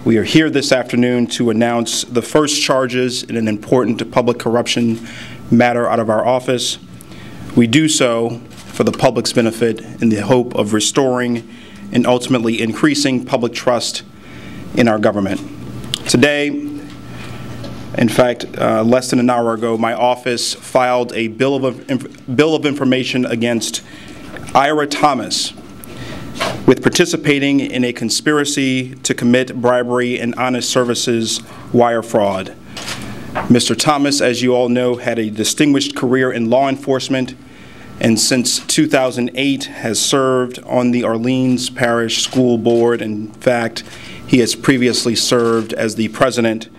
We are here this afternoon to announce the first charges in an important public corruption matter out of our office. We do so for the public's benefit in the hope of restoring and ultimately increasing public trust in our government. Today, in fact, less than an hour ago, my office filed a bill of information against Ira Thomas with participating in a conspiracy to commit bribery and honest services wire fraud. Mr. Thomas, as you all know, had a distinguished career in law enforcement and since 2008 has served on the Orleans Parish School Board. In fact, he has previously served as the president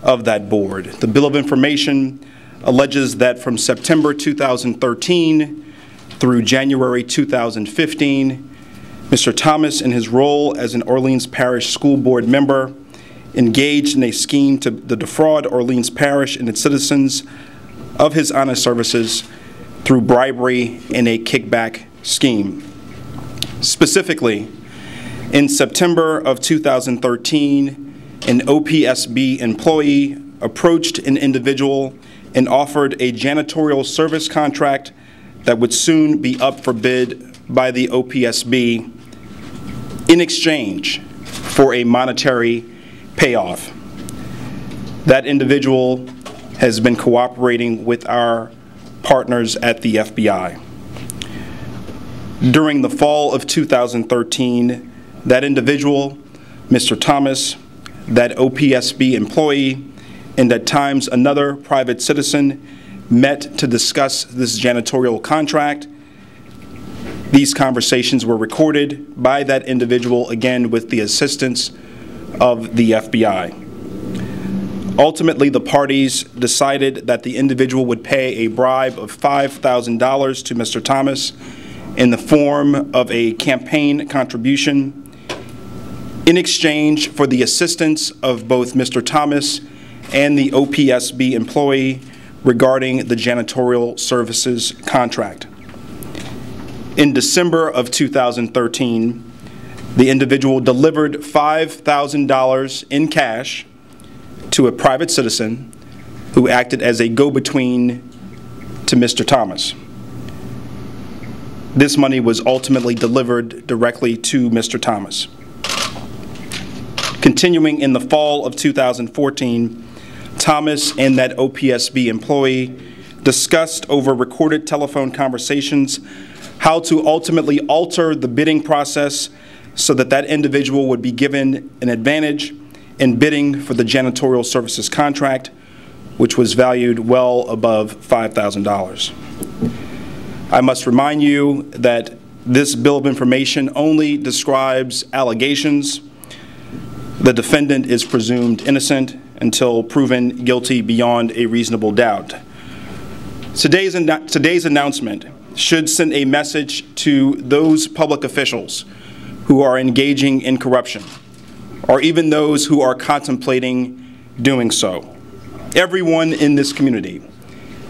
of that board. The bill of information alleges that from September 2013 through January 2015, Mr. Thomas, in his role as an Orleans Parish School Board member, engaged in a scheme to defraud Orleans Parish and its citizens of his honest services through bribery in a kickback scheme. Specifically, in September of 2013, an OPSB employee approached an individual and offered a janitorial service contract that would soon be up for bid by the OPSB in exchange for a monetary payoff. That individual has been cooperating with our partners at the FBI. During the fall of 2013, that individual, Mr. Thomas, that OPSB employee, and at times another private citizen met to discuss this janitorial contract. These conversations were recorded by that individual, again with the assistance of the FBI. Ultimately, the parties decided that the individual would pay a bribe of $5,000 to Mr. Thomas in the form of a campaign contribution in exchange for the assistance of both Mr. Thomas and the OPSB employee regarding the janitorial services contract. In December of 2013, the individual delivered $5,000 in cash to a private citizen who acted as a go-between to Mr. Thomas. This money was ultimately delivered directly to Mr. Thomas. Continuing in the fall of 2014, Thomas and that OPSB employee discussed over recorded telephone conversations how to ultimately alter the bidding process so that that individual would be given an advantage in bidding for the janitorial services contract, which was valued well above $5,000. I must remind you that this bill of information only describes allegations. The defendant is presumed innocent until proven guilty beyond a reasonable doubt. Today's announcement should send a message to those public officials who are engaging in corruption, or even those who are contemplating doing so. Everyone in this community,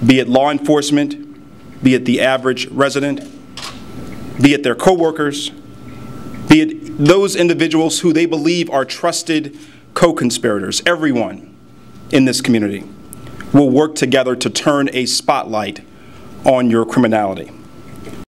be it law enforcement, be it the average resident, be it their coworkers, be it those individuals who they believe are trusted co-conspirators, everyone in this community will work together to turn a spotlight on your criminality.